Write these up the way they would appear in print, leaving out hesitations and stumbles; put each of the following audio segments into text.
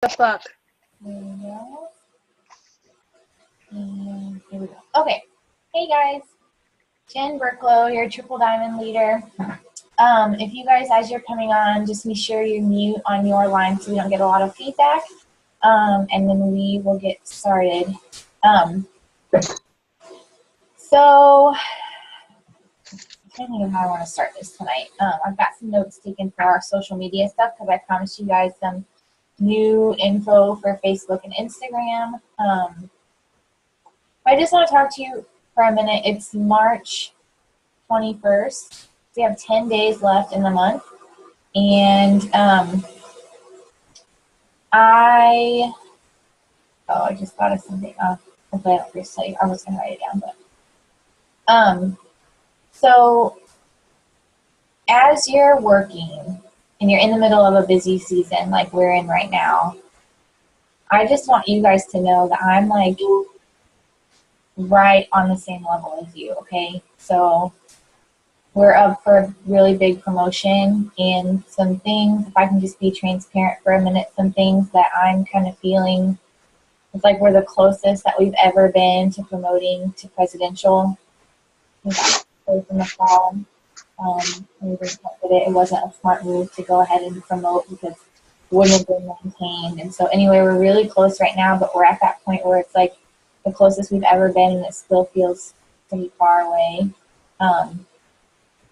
The fuck? There we go. And here we go. Okay. Hey guys. Jen Bricklow, your Triple Diamond leader. If you guys, as you're coming on, just be sure you mute on your line so we don't get a lot of feedback. And then we will get started. So, I'm trying to think of how I want to start this tonight. I've got some notes taken for our social media stuff because I promised you guys some new info for Facebook and Instagram. I just want to talk to you for a minute. It's March 21st. We have 10 days left in the month. And I just thought of something. Hopefully I don't forget to tell you. I was going to write it down. But so as you're working and you're in the middle of a busy season like we're in right now, I just want you guys to know that I'm like right on the same level as you, okay? So we're up for a really big promotion, and some things, if I can just be transparent for a minute, some things that I'm kind of feeling, it's like we're the closest that we've ever been to promoting to presidential. We got close in the fall. We respected it. It wasn't a smart move to go ahead and promote because it wouldn't have been maintained. And so anyway, we're really close right now, but we're at that point where it's like the closest we've ever been, and it still feels pretty far away.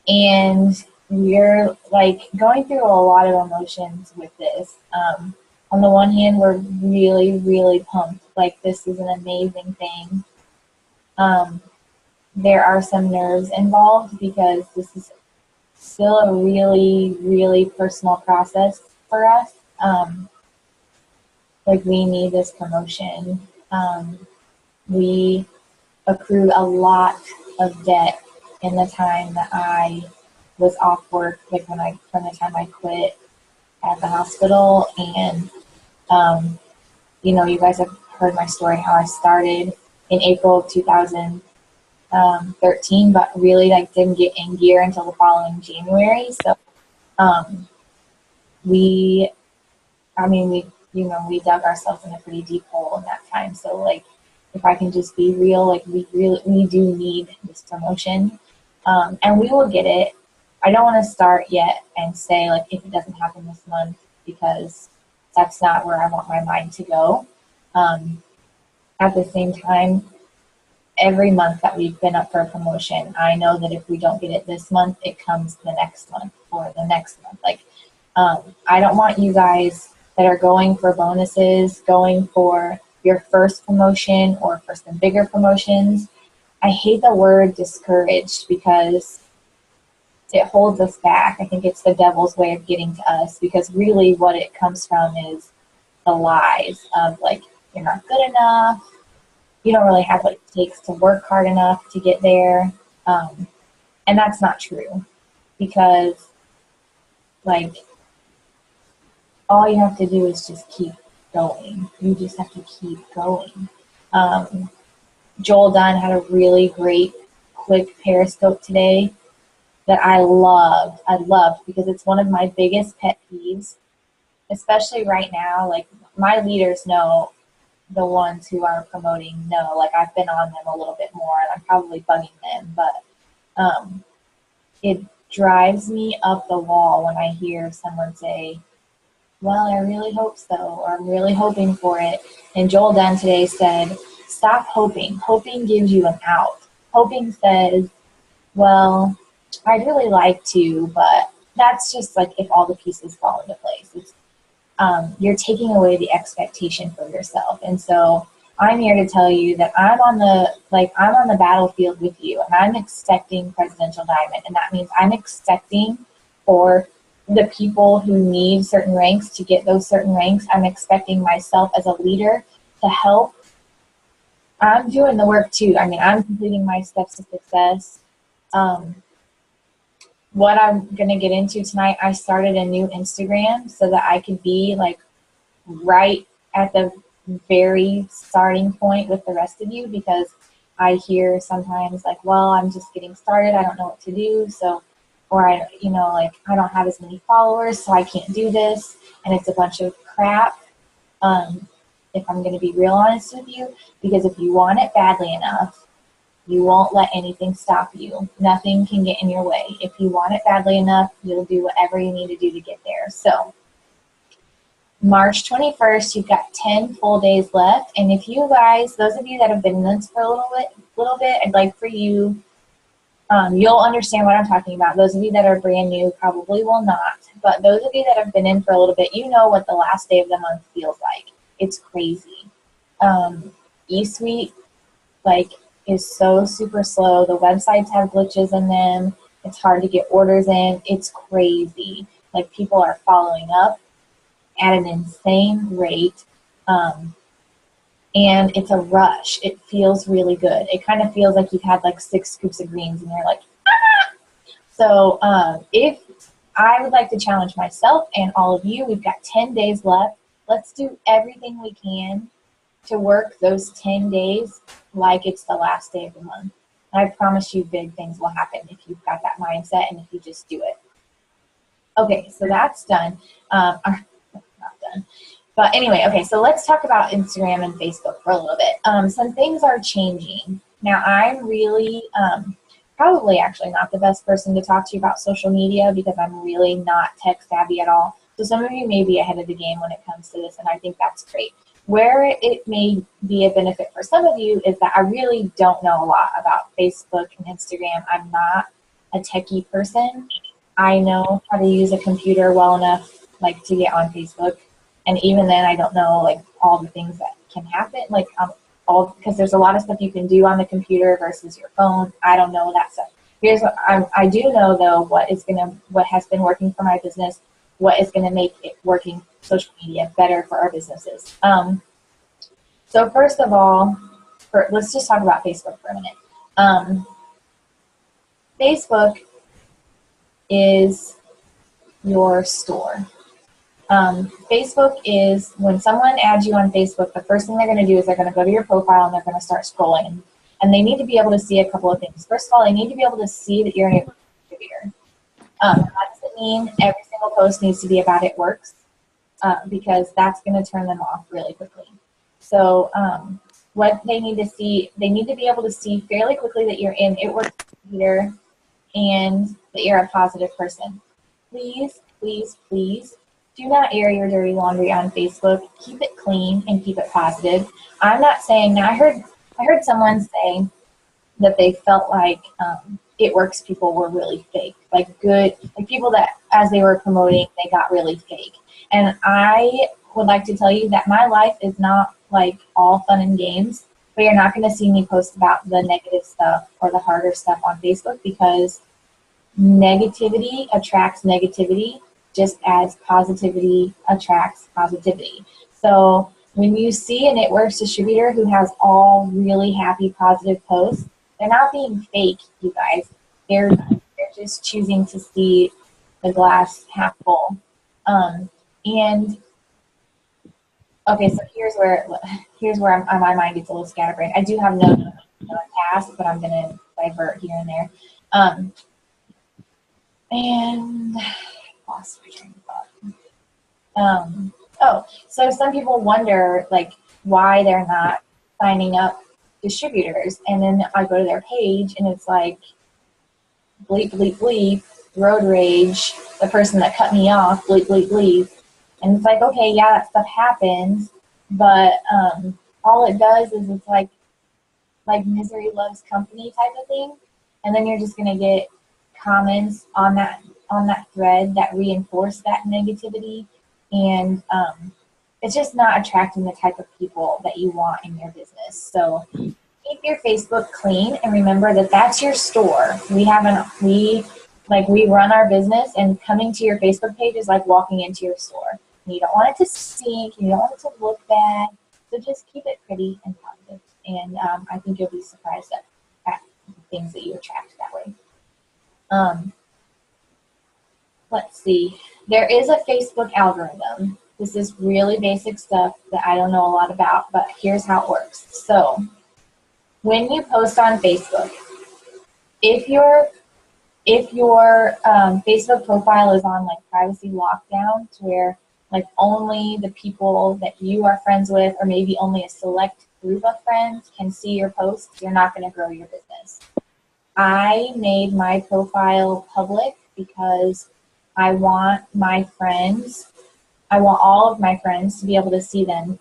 And we're like going through a lot of emotions with this. On the one hand, we're really, really pumped. Like, this is an amazing thing. There are some nerves involved because this is still a really, really personal process for us. Like, we need this promotion. We accrued a lot of debt in the time that I was off work, like from the time I quit at the hospital. And you guys have heard my story, how I started in April of 2013, but really didn't get in gear until the following January. So we dug ourselves in a pretty deep hole in that time. So if I can just be real, we do need this promotion, and we will get it. I don't want to start yet and say if it doesn't happen this month, because that's not where I want my mind to go. At the same time, every month that we've been up for a promotion, I know that if we don't get it this month, it comes the next month or the next month. I don't want you guys that are going for bonuses, going for your first promotion or for some bigger promotions. I hate the word discouraged because it holds us back. I think it's the devil's way of getting to us, because really what it comes from is the lies of you're not good enough, you don't really have what it takes to work hard enough to get there. And that's not true, because all you have to do is just keep going. You just have to keep going. Joel Dunn had a really great, quick Periscope today that I loved. I loved because it's one of my biggest pet peeves, especially right now. My leaders know, the ones who are promoting know. I've been on them a little bit more, and I'm probably bugging them, but it drives me up the wall when I hear someone say, well, I really hope so, or I'm really hoping for it. And Joel Dunn today said, stop hoping. Hoping gives you an out. Hoping says, well, I'd really like to, but that's just if all the pieces fall into place. It's, you're taking away the expectation for yourself. And so I'm here to tell you that I'm on the battlefield with you, and I'm expecting Presidential Diamond. And that means I'm expecting for the people who need certain ranks to get those certain ranks. I'm expecting myself as a leader to help. I'm doing the work too. I'm completing my steps to success. What I'm going to get into tonight, I started a new Instagram so that I could be right at the very starting point with the rest of you, because I hear sometimes well, I'm just getting started, I don't know what to do, so, or I don't have as many followers, so I can't do this, and it's a bunch of crap. if I'm going to be real honest with you, because if you want it badly enough, you won't let anything stop you. Nothing can get in your way. If you want it badly enough, you'll do whatever you need to do to get there. So March 21st, you've got 10 full days left. And if you guys, those of you that have been in this for a little bit, I'd like for you, you'll understand what I'm talking about. Those of you that are brand new probably will not. But those of you that have been in for a little bit, you know what the last day of the month feels like. It's crazy. eSuite, is so super slow. The websites have glitches in them. It's hard to get orders in. It's crazy. People are following up at an insane rate. And it's a rush. It feels really good. It kind of feels like you've had 6 scoops of greens and you're like, ah! So if I would like to challenge myself and all of you, we've got 10 days left. Let's do everything we can to work those 10 days like it's the last day of the month. And I promise you big things will happen if you've got that mindset and if you just do it. Okay, so that's done. Not done. But anyway, okay, so let's talk about Instagram and Facebook for a little bit. Some things are changing. Now, I'm really probably actually not the best person to talk to you about social media because I'm really not tech savvy at all. So some of you may be ahead of the game when it comes to this, and I think that's great. Where it may be a benefit for some of you is that I really don't know a lot about Facebook and Instagram. I'm not a techie person. I know how to use a computer well enough to get on Facebook. And even then, I don't know all the things that can happen, because there's a lot of stuff you can do on the computer versus your phone. I don't know that stuff. Here's what I do know though: what has been working for my business, what is going to make it working social media better for our businesses. So first of all, let's just talk about Facebook for a minute. Facebook is your store. Facebook is, when someone adds you on Facebook, the first thing they're going to do is they're going to go to your profile and they're going to start scrolling. And they need to be able to see a couple of things. First of all, they need to be able to see that you're an contributor. That doesn't mean every single post needs to be about It Works, because that's going to turn them off really quickly. So what they need to see, they need to be able to see fairly quickly that you're in It Works contributor and that you're a positive person. Please, please, please, do not air your dirty laundry on Facebook. Keep it clean and keep it positive. I'm not saying, now I heard someone say that they felt like It Works people were really fake, people that as they were promoting, they got really fake. And I would like to tell you that my life is not all fun and games, but you're not going to see me post about the negative stuff or the harder stuff on Facebook, because negativity attracts negativity, just as positivity attracts positivity. So when you see an It Works distributor who has all really happy, positive posts, they're not being fake, you guys. They're just choosing to see the glass half full. And okay, so here's where my mind gets a little scatterbrained. I do have no task, but I'm gonna divert here and there. And lost my train of thought. So some people wonder why they're not signing up distributors, and then I go to their page and it's bleep, bleep, bleep, road rage, the person that cut me off, bleep, bleep, bleep. And it's okay, yeah, that stuff happens, but all it does is it's like misery loves company type of thing. And then you're just gonna get comments on that thread that reinforce that negativity, and it's just not attracting the type of people that you want in your business. So keep your Facebook clean, and remember that that's your store. We run our business, and coming to your Facebook page is like walking into your store. And you don't want it to stink, and you don't want it to look bad. So just keep it pretty and positive, and I think you'll be surprised at things that you attract that way. Let's see. There is a Facebook algorithm. This is really basic stuff that I don't know a lot about, but here's how it works. So when you post on Facebook, if your Facebook profile is on privacy lockdown, to where like only the people that you are friends with, or maybe only a select group of friends can see your posts, you're not going to grow your business. I made my profile public because I want all of my friends to be able to see them.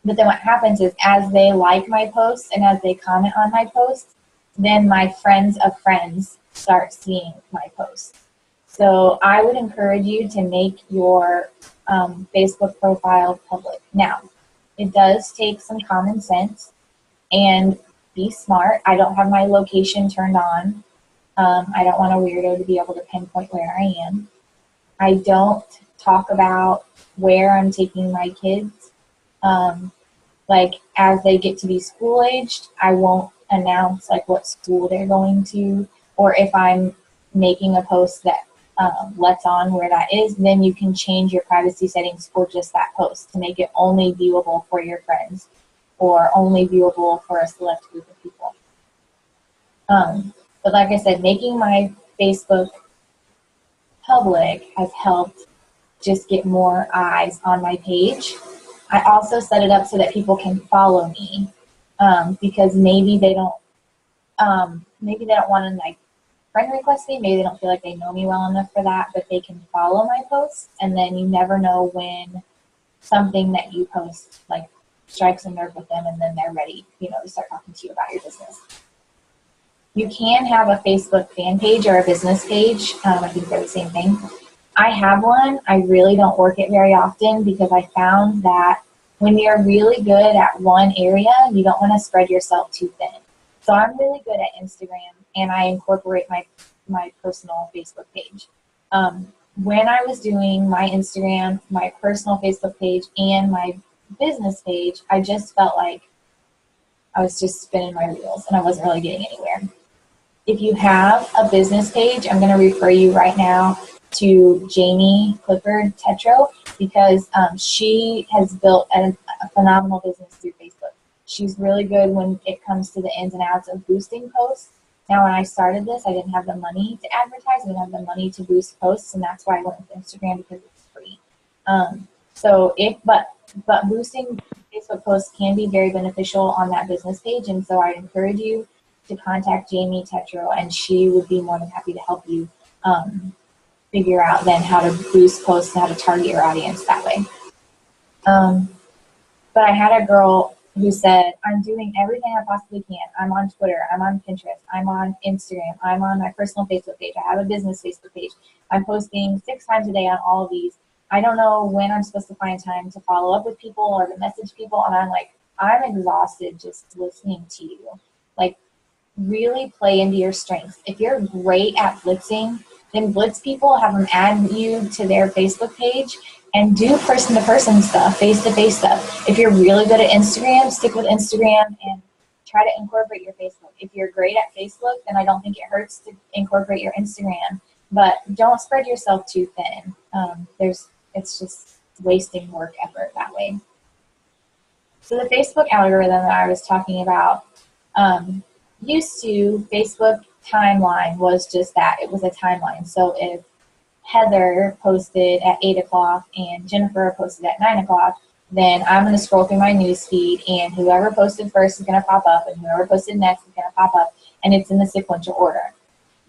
But then what happens is, as they like my posts and as they comment on my posts, then my friends of friends start seeing my posts. So I would encourage you to make your Facebook profile public. Now, it does take some common sense and be smart. I don't have my location turned on. I don't want a weirdo to be able to pinpoint where I am. I don't talk about where I'm taking my kids. Like as they get to be school aged, I won't announce like what school they're going to, or if I'm making a post that lets on where that is, then you can change your privacy settings for just that post to make it only viewable for your friends or only viewable for a select group of people. But like I said, making my Facebook public has helped just get more eyes on my page. I also set it up so that people can follow me because maybe they don't want to like friend request me. Maybe they don't feel like they know me well enough for that, but they can follow my posts, and then you never know when something that you post like strikes a nerve with them, and then they're ready, to start talking to you about your business. You can have a Facebook fan page or a business page. I think they're the same thing. I have one. I really don't work it very often because I found that when you're really good at one area, you don't want to spread yourself too thin. So I'm really good at Instagram, and I incorporate my personal Facebook page. When I was doing my Instagram, my personal Facebook page, and my business page, I just felt like I was just spinning my wheels and I wasn't really getting anywhere. If you have a business page, I'm going to refer you right now to Jamie Clifford Tetro because she has built a phenomenal business through Facebook. She's really good when it comes to the ins and outs of boosting posts. Now, when I started this, I didn't have the money to advertise. I didn't have the money to boost posts, and that's why I went with Instagram because it's free. But boosting Facebook posts can be very beneficial on that business page, and so I'd encourage you to contact Jamie Tetro, and she would be more than happy to help you figure out then how to boost posts and how to target your audience that way. But I had a girl who said, I'm doing everything I possibly can. I'm on Twitter, I'm on Pinterest, I'm on Instagram, I'm on my personal Facebook page, I have a business Facebook page. I'm posting 6 times a day on all of these. I don't know when I'm supposed to find time to follow up with people or to message people, and I'm like, I'm exhausted just listening to you. Like, really play into your strengths. If you're great at blitzing, then blitz people, have them add you to their Facebook page, and do person-to-person stuff, face-to-face stuff. If you're really good at Instagram, stick with Instagram and try to incorporate your Facebook. If you're great at Facebook, then I don't think it hurts to incorporate your Instagram. But don't spread yourself too thin. It's just wasting work effort that way. So the Facebook algorithm that I was talking about, used to, Facebook timeline was just that. It was a timeline. So if Heather posted at 8 o'clock and Jennifer posted at 9 o'clock, then I'm going to scroll through my news feed, and whoever posted first is going to pop up, and whoever posted next is going to pop up, and it's in the sequential order.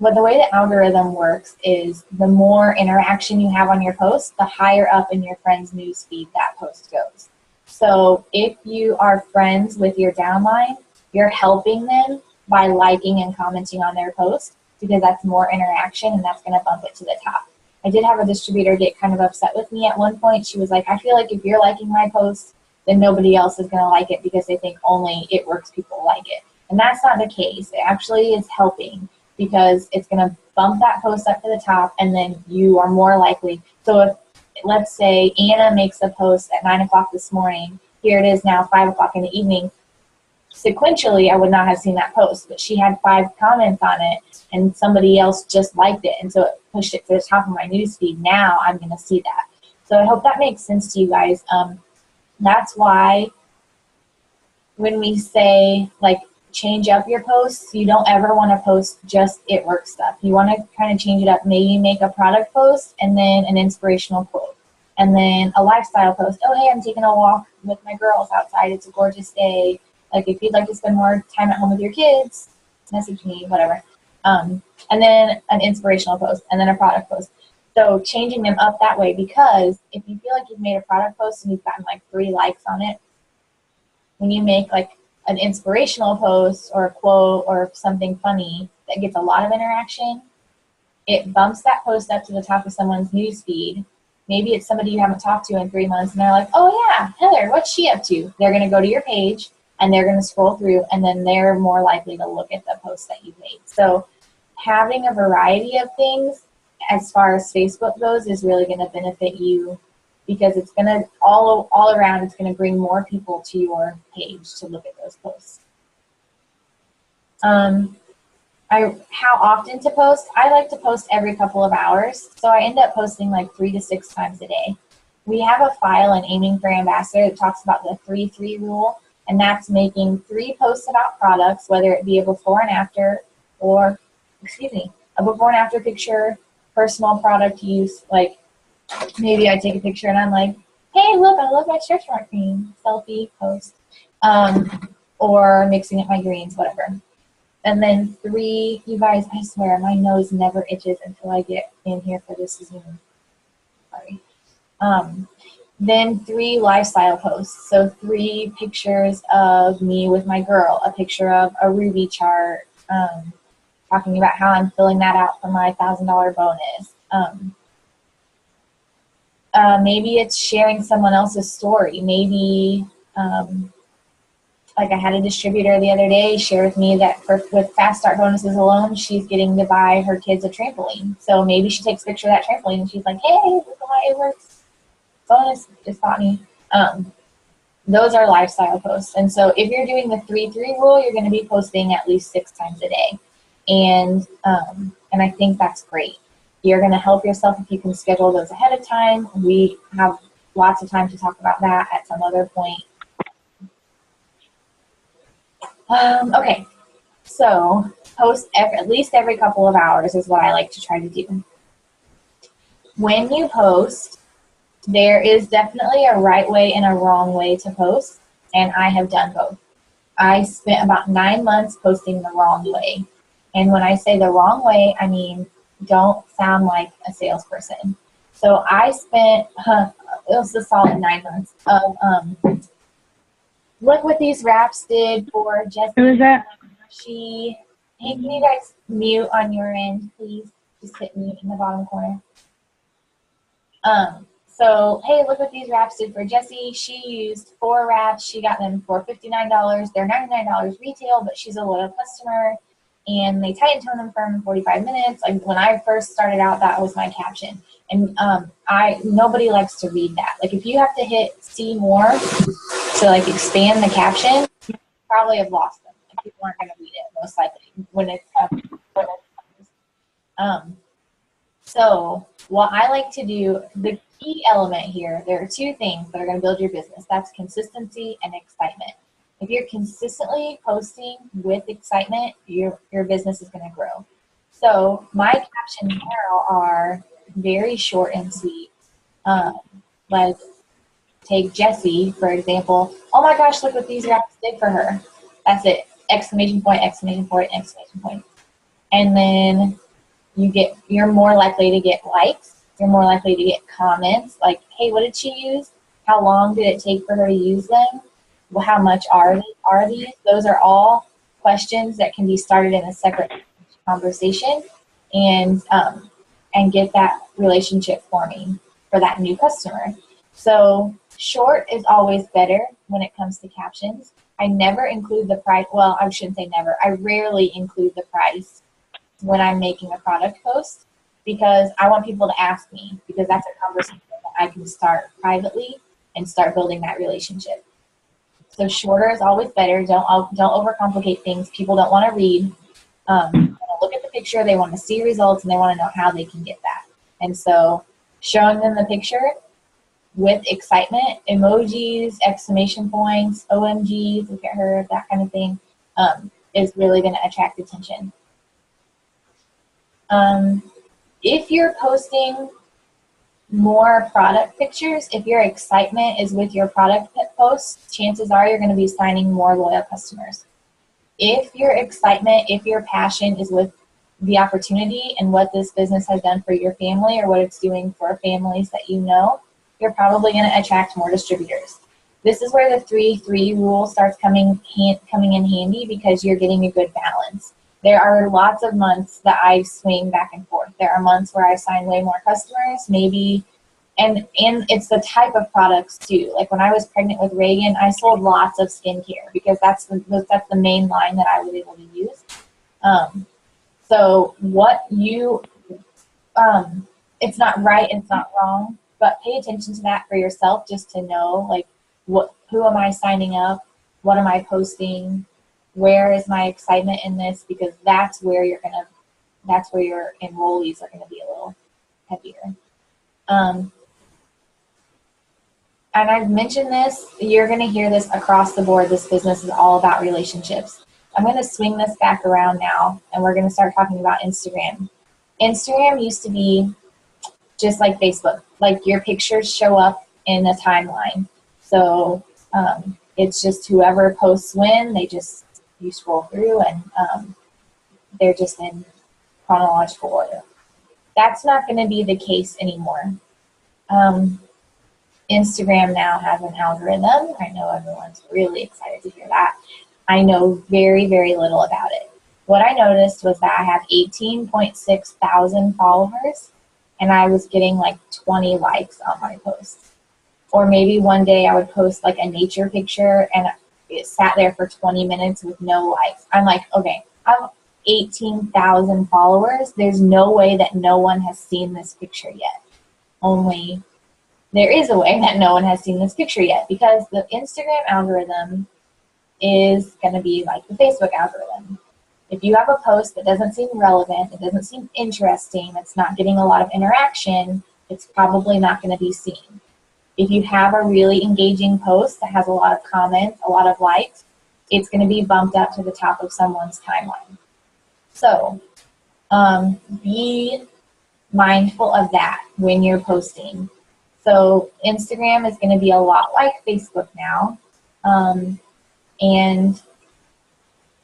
But the way the algorithm works is the more interaction you have on your post, the higher up in your friend's news feed that post goes. So if you are friends with your downline, you're helping them by liking and commenting on their post because that's more interaction and that's going to bump it to the top. I did have a distributor get kind of upset with me at one point. She was like, I feel like if you're liking my post, then nobody else is going to like it because they think only It Works people like it. And that's not the case. It actually is helping because it's going to bump that post up to the top, and then you are more likely. So if, let's say, Anna makes a post at 9 o'clock this morning, here it is now 5 o'clock in the evening. Sequentially, I would not have seen that post, but she had 5 comments on it, and somebody else just liked it, and so it pushed it to the top of my newsfeed. Now I'm going to see that. So I hope that makes sense to you guys. That's why when we say, like, change up your posts, you don't ever want to post just It Works stuff. You want to kind of change it up. Maybe make a product post and then an inspirational quote. And then a lifestyle post. Oh, hey, I'm taking a walk with my girls outside. It's a gorgeous day. Like, if you'd like to spend more time at home with your kids, message me, whatever. And then an inspirational post, and then a product post. So changing them up that way, because if you feel like you've made a product post and you've gotten like 3 likes on it, when you make like an inspirational post or a quote or something funny that gets a lot of interaction, it bumps that post up to the top of someone's news feed. Maybe it's somebody you haven't talked to in 3 months, and they're like, oh yeah, Heather, what's she up to? They're going to go to your page, and they're going to scroll through, and then they're more likely to look at the post that you made. So having a variety of things as far as Facebook goes is really going to benefit you, because it's going to, all around, it's going to bring more people to your page to look at those posts. How often to post? I like to post every couple of hours, so I end up posting like 3 to 6 times a day. We have a file in Aiming for Ambassador that talks about the 3-3 rule, and that's making 3 posts about products, whether it be a before and after, or, a before and after picture, personal product use, like maybe I take a picture and I'm like, hey, look, I love my stretch mark cream, selfie, post, or mixing up my greens, whatever. And then 3, you guys, I swear, my nose never itches until I get in here for this Zoom. Sorry. Then 3 lifestyle posts. So 3 pictures of me with my girl, a picture of a Ruby chart, talking about how I'm filling that out for my $1,000 bonus. Maybe it's sharing someone else's story. Maybe, like I had a distributor the other day share with me that with Fast Start bonuses alone, she's getting to buy her kids a trampoline. So maybe she takes a picture of that trampoline and she's like, hey, look at my It Works bonus just bought me. Those are lifestyle posts. And so if you're doing the 3-3 rule, you're going to be posting at least 6 times a day. And I think that's great. You're going to help yourself if you can schedule those ahead of time. We have lots of time to talk about that at some other point. Okay, so post at least every couple of hours is what I like to try to do. When you post, there is definitely a right way and a wrong way to post, and I have done both. I spent about 9 months posting the wrong way. And when I say the wrong way, I mean don't sound like a salesperson. So I spent, it was a solid 9 months of, look what these wraps did for Jessie. Who is that? Hey, can you guys mute on your end, please? Just hit mute in the bottom corner. So, hey, look what these wraps did for Jessie. She used 4 wraps. She got them for $59. They're $99 retail, but she's a loyal customer. And they tighten, tone, and firm in 45 minutes. Like when I first started out, that was my caption. And nobody likes to read that. Like if you have to hit see more to like expand the caption, you probably have lost them. Like people aren't going to read it most likely when it's so what I like to do, the key element here, there are 2 things that are going to build your business. That's consistency and excitement. If you're consistently posting with excitement, your business is going to grow. So my captions now are very short and sweet. Like take Jessie, for example. Oh my gosh, look what these wraps did for her. That's it. Exclamation point, exclamation point, exclamation point. And then you're more likely to get likes. You're more likely to get comments like, hey, what did she use? How long did it take for her to use them? Well, how much are these? Those are all questions that can be started in a separate conversation and get that relationship forming for that new customer. So short is always better when it comes to captions. I never include the price. Well, I shouldn't say never. I rarely include the price when I'm making a product post because I want people to ask me, because that's a conversation that I can start privately and start building that relationship. So shorter is always better. Don't overcomplicate things. People don't want to read. They want to look at the picture. They want to see results, and they want to know how they can get that. And so showing them the picture with excitement, emojis, exclamation points, OMGs, look at her, that kind of thing, is really going to attract attention. If you're posting more product pictures. If your excitement is with your product posts, chances are you're going to be signing more loyal customers. If your excitement, if your passion is with the opportunity and what this business has done for your family or what it's doing for families that you know, you're probably going to attract more distributors. This is where the 3-3 rule starts coming in handy, because you're getting a good balance. There are lots of months that I swing back and forth. There are months where I sign way more customers, maybe, and it's the type of products too. Like when I was pregnant with Reagan, I sold lots of skincare because that's the main line that I was able to use. So what you, it's not right, it's not wrong, but pay attention to that for yourself, just to know, like, who am I signing up? What am I posting? Where is my excitement in this? Because that's where your enrollees are gonna be a little heavier. And I've mentioned this, you're gonna hear this across the board. This business is all about relationships. I'm gonna swing this back around now, and we're gonna start talking about Instagram. Instagram used to be just like Facebook. Like, your pictures show up in a timeline. So it's just whoever posts when, you scroll through, and they're just in chronological order. That's not going to be the case anymore. Instagram now has an algorithm. I know everyone's really excited to hear that. I know very, very little about it. What I noticed was that I have 18.6 thousand followers, and I was getting like 20 likes on my posts. Or maybe one day I would post like a nature picture and it sat there for 20 minutes with no likes. I'm like, okay, I have 18,000 followers. There's no way that no one has seen this picture yet. Only there is a way that no one has seen this picture yet, because the Instagram algorithm is going to be like the Facebook algorithm. If you have a post that doesn't seem relevant, it doesn't seem interesting, it's not getting a lot of interaction, it's probably not going to be seen. If you have a really engaging post that has a lot of comments, a lot of likes, it's going to be bumped up to the top of someone's timeline. So be mindful of that when you're posting. So Instagram is going to be a lot like Facebook now. And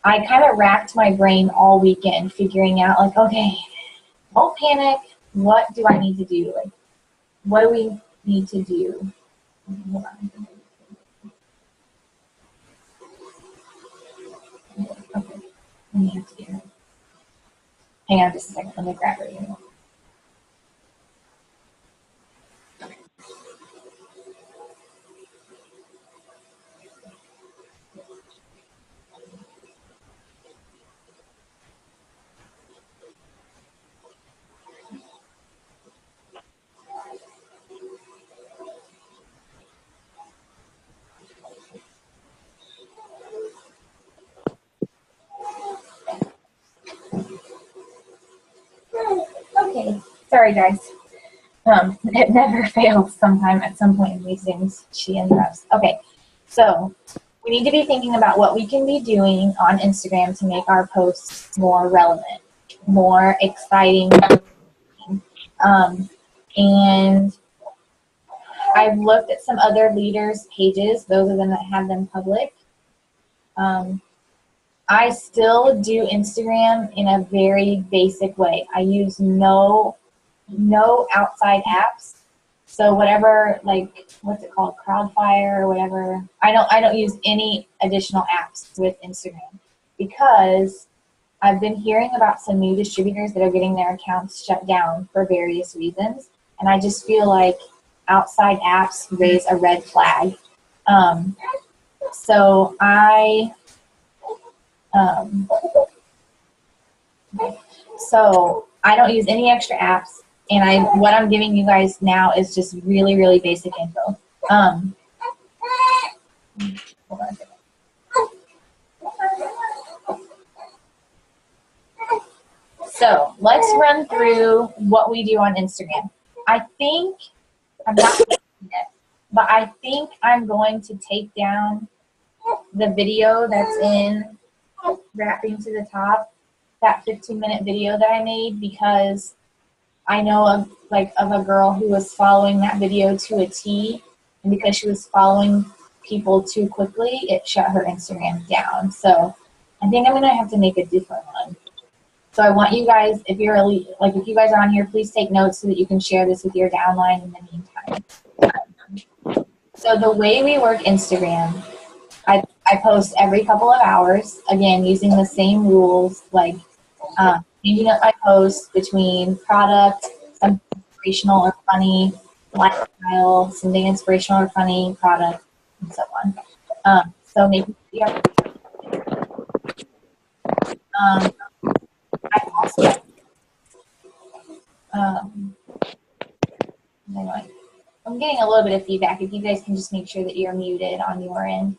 I kind of racked my brain all weekend figuring out, like, okay, don't panic. What do I need to do? Like, what do we need to do? Hold on. Okay. Let me have to get her. Hang on just a second. Let me grab her. Okay. Sorry, guys. It never fails at some point in these things. She interrupts. Okay. So we need to be thinking about what we can be doing on Instagram to make our posts more relevant, more exciting. And I've looked at some other leaders' pages, those of them that have them public. I still do Instagram in a very basic way. I use no outside apps. So whatever, like, what's it called, Crowdfire or whatever. I don't use any additional apps with Instagram, because I've been hearing about some new distributors that are getting their accounts shut down for various reasons, and I just feel like outside apps raise a red flag. So I don't use any extra apps, and what I'm giving you guys now is just really, really basic info. Hold on a second. So let's run through what we do on Instagram. I'm not yet, but I think I'm going to take down the video that's in wrapping to the top, that 15-minute video that I made, because I know of a girl who was following that video to a T, and because she was following people too quickly, it shut her Instagram down. So I think I'm gonna have to make a different one. So I want you guys, if you guys are on here, please take notes so that you can share this with your downline in the meantime. So the way we work Instagram, I post every couple of hours, again, using the same rules, like changing up my posts between product, something inspirational or funny, lifestyle, something inspirational or funny, product, and so on. So maybe I also, anyway, I'm getting a little bit of feedback. If you guys can just make sure that you're muted on your end.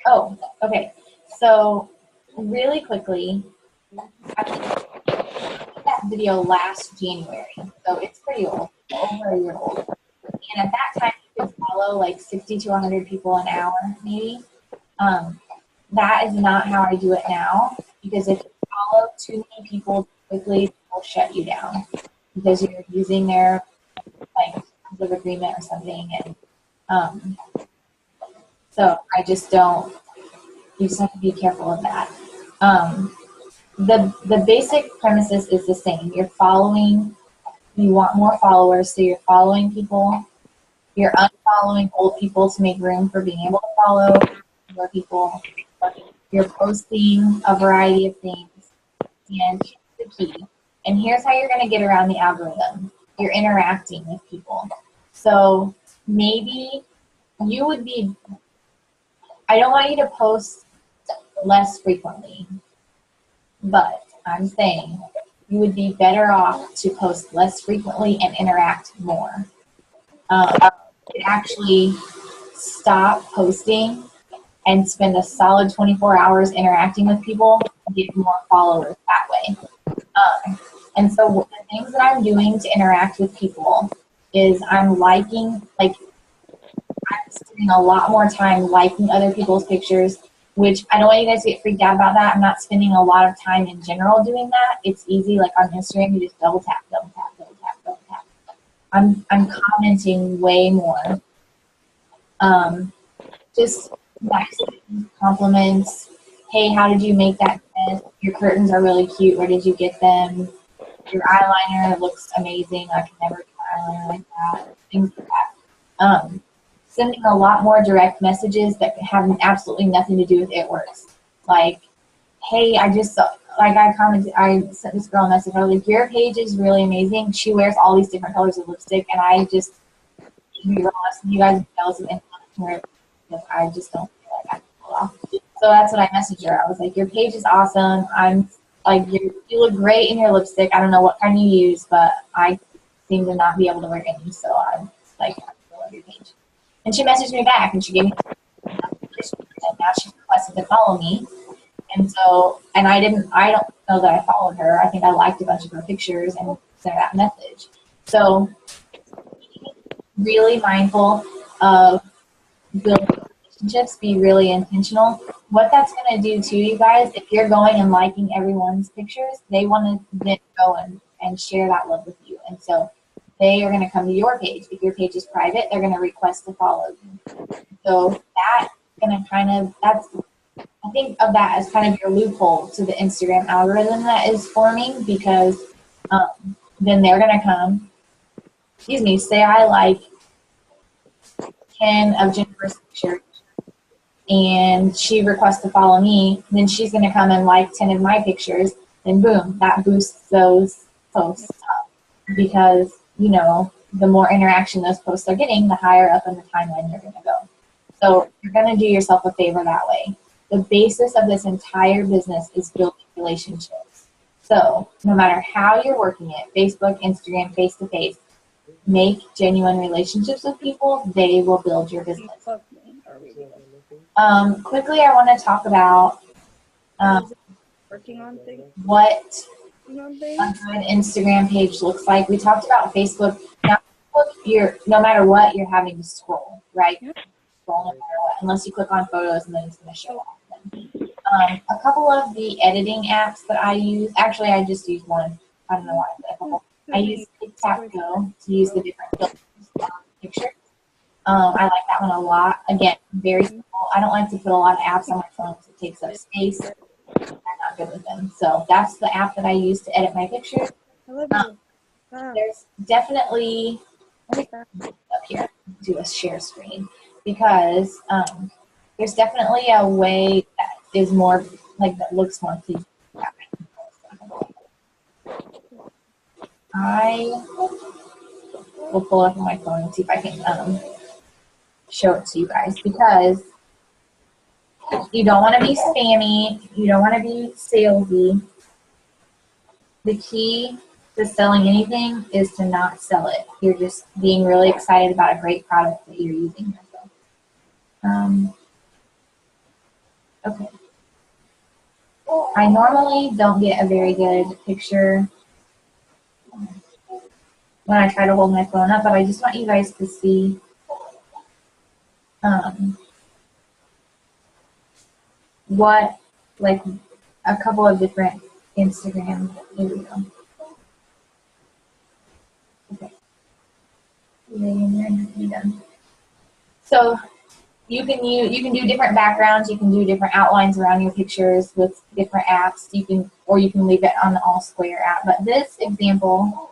Oh, okay. So really quickly, I did that video last January, so it's pretty old, over a year old. And at that time, you could follow like 60 to 100 people an hour, maybe. That is not how I do it now, because if you follow too many people quickly, they'll shut you down because you're using their like terms of agreement or something. And so I just don't. You just have to be careful of that. The basic premises is the same. You're following. You want more followers, so you're following people. You're unfollowing old people to make room for being able to follow more people. You're posting a variety of things. And here's the key. And here's how you're going to get around the algorithm. You're interacting with people. So maybe you would be, I don't want you to post less frequently, but I'm saying you would be better off to post less frequently and interact more. Actually stop posting and spend a solid 24 hours interacting with people and get more followers that way. And so the things that I'm doing to interact with people is I'm liking, like I'm spending a lot more time liking other people's pictures, which I don't want you guys to get freaked out about that. I'm not spending a lot of time in general doing that. It's easy, like on Instagram, you just double tap, double tap, double tap, double tap. I'm commenting way more. Just nice compliments. Hey, how did you make that tent? Your curtains are really cute. Where did you get them? Your eyeliner looks amazing. I can never do eyeliner like that. Things like that. Sending a lot more direct messages that have absolutely nothing to do with It Works. Like, hey, I just saw, like I commented, I sent this girl a message. I was like, your page is really amazing. She wears all these different colors of lipstick, and I just, to be real honest, you guys are jealous of anyone because I just don't feel like I can pull off. So that's what I messaged her. I was like, your page is awesome. I'm like, you look great in your lipstick. I don't know what kind you use, but I seem to not be able to wear any, so I'm like, I love your page. And she messaged me back, and she gave me and now she's requested to follow me. And so, and I don't know that I followed her. I think I liked a bunch of her pictures and sent that message. So, really mindful of building relationships, be really intentional. What that's going to do to you guys, if you're going and liking everyone's pictures, they want to then go and share that love with you. And so they are going to come to your page. If your page is private, they're going to request to follow you. So that's going to kind of, I think of that as kind of your loophole to the Instagram algorithm that is forming, because then they're going to come, say I like 10 of Jennifer's pictures and she requests to follow me, then she's going to come and like 10 of my pictures, and boom, that boosts those posts up, because the more interaction those posts are getting, the higher up in the timeline you're going to go. So you're going to do yourself a favor that way. The basis of this entire business is building relationships. So no matter how you're working it, Facebook, Instagram, face-to-face, make genuine relationships with people. They will build your business. Quickly, I want to talk about what a good Instagram page looks like. We talked about Facebook. Now, no matter what, you're having to scroll, right? Scroll no matter what, unless you click on photos and then it's going to show off them. A couple of the editing apps that I use, actually I just use one. I don't know why I said a couple. I use TikTok-Go to use the different filters on pictures. I like that one a lot. Again, very simple. I don't like to put a lot of apps on my phone because it takes up space. I'm not good with them. So that's the app that I use to edit my pictures. There's definitely, let me up here, do a share screen, because there's definitely a way that is more, like, that looks more pleasing. I will pull up on my phone and see if I can show it to you guys, because you don't want to be spammy, you don't want to be salesy. The key to selling anything is to not sell it. You're just being really excited about a great product that you're using. Okay. I normally don't get a very good picture when I try to hold my phone up, but I just want you guys to see what, like, a couple of different Instagram, here we go. Okay. So you can do different backgrounds, you can do different outlines around your pictures with different apps. Or you can leave it on the All Square app. But this example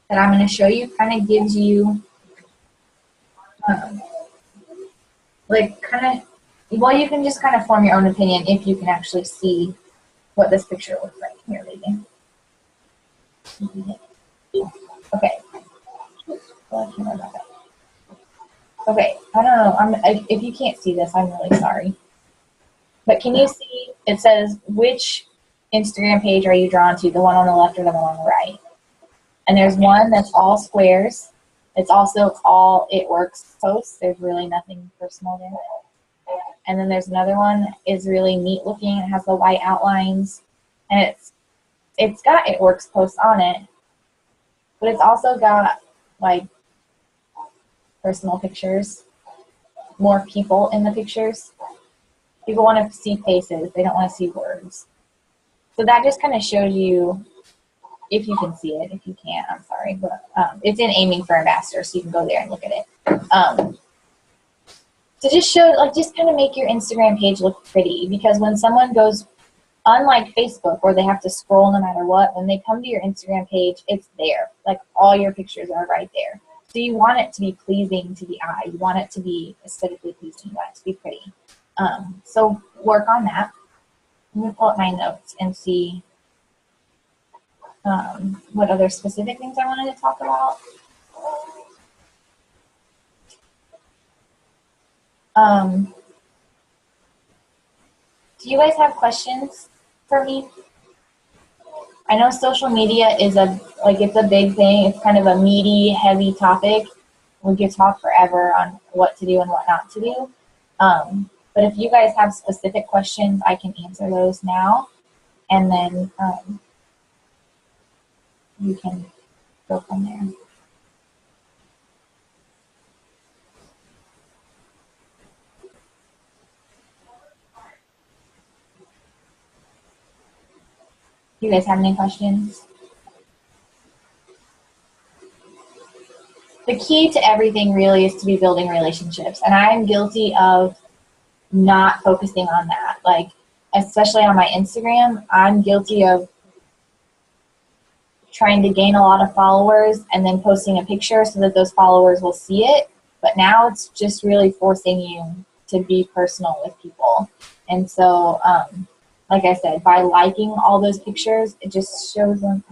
that I'm going to show you kind of gives you well, you can just kind of form your own opinion if you can actually see what this picture looks like. Here, maybe. Okay. Okay, I don't know. If you can't see this, I'm really sorry. But can you see, it says, which Instagram page are you drawn to, the one on the left or the one on the right? And there's one that's all squares. It's also all It Works posts. There's really nothing personal there. And then there's another one that is really neat looking. It has the white outlines. And it's got It Works posts on it. But it's also got, like, personal pictures, more people in the pictures. People want to see faces. They don't want to see words. So that just kind of shows you, if you can see it. If you can't, I'm sorry. But it's in Aiming for Ambassador, so you can go there and look at it. To just show, like, just kind of make your Instagram page look pretty. Because when someone goes, unlike Facebook, where they have to scroll no matter what, when they come to your Instagram page, it's there. Like, all your pictures are right there. So you want it to be pleasing to the eye. You want it to be aesthetically pleasing. You want it to be pretty. So work on that. I'm going to pull up my notes and see what other specific things I wanted to talk about. Do you guys have questions for me? I know social media is it's a big thing. It's kind of a meaty, heavy topic. We could talk forever on what to do and what not to do. But if you guys have specific questions, I can answer those now. And then you can go from there. Do you guys have any questions? The key to everything really is to be building relationships. And I'm guilty of not focusing on that. Like, especially on my Instagram, I'm guilty of trying to gain a lot of followers and then posting a picture so that those followers will see it. But now it's just really forcing you to be personal with people. And so, like I said, by liking all those pictures, it just shows them,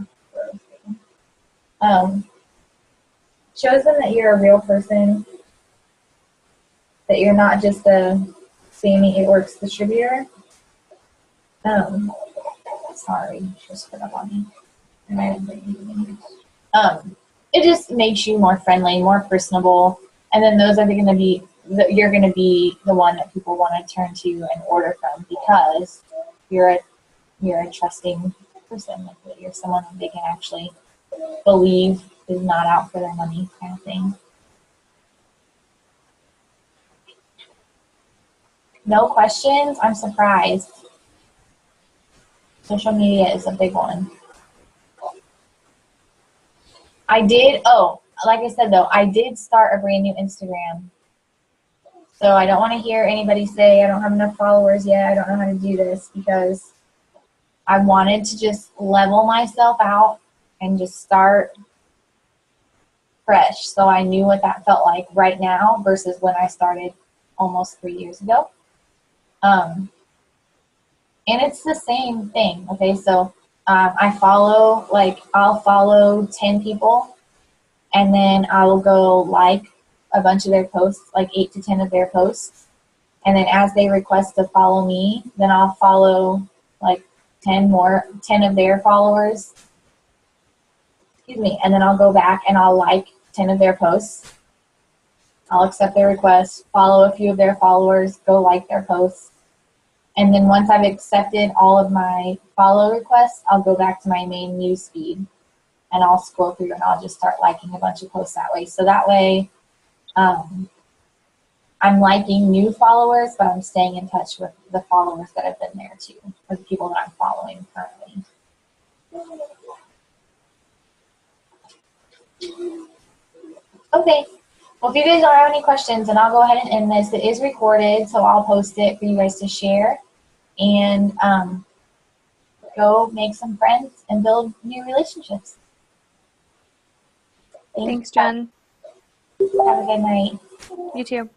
shows them that you're a real person, that you're not just a Sammy It Works distributor. Sorry, just put up on me. It just makes you more friendly, more personable, and then those are going to be, you're going to be the one that people want to turn to and order from, because you're a trusting person. Like, you're someone that they can actually believe is not out for their money, kind of thing. No questions? I'm surprised. Social media is a big one. Like I said though, I did start a brand new Instagram. So I don't want to hear anybody say I don't have enough followers yet, I don't know how to do this, because I wanted to just level myself out and just start fresh. So I knew what that felt like right now versus when I started almost 3 years ago. And it's the same thing. Okay, so I'll follow 10 people, and then I will go like a bunch of their posts, like 8 to 10 of their posts. And then as they request to follow me, then I'll follow like 10 of their followers. Excuse me. And then I'll go back and I'll like 10 of their posts. I'll accept their request, follow a few of their followers, go like their posts. And then once I've accepted all of my follow requests, I'll go back to my main news feed and I'll scroll through and I'll just start liking a bunch of posts that way. So that way, I'm liking new followers, but I'm staying in touch with the followers that have been there too, or the people that I'm following currently. Okay. Well, if you guys don't have any questions, then I'll go ahead and end this. It is recorded, so I'll post it for you guys to share. And go make some friends and build new relationships. Thanks, Jen. Have a good night. You too.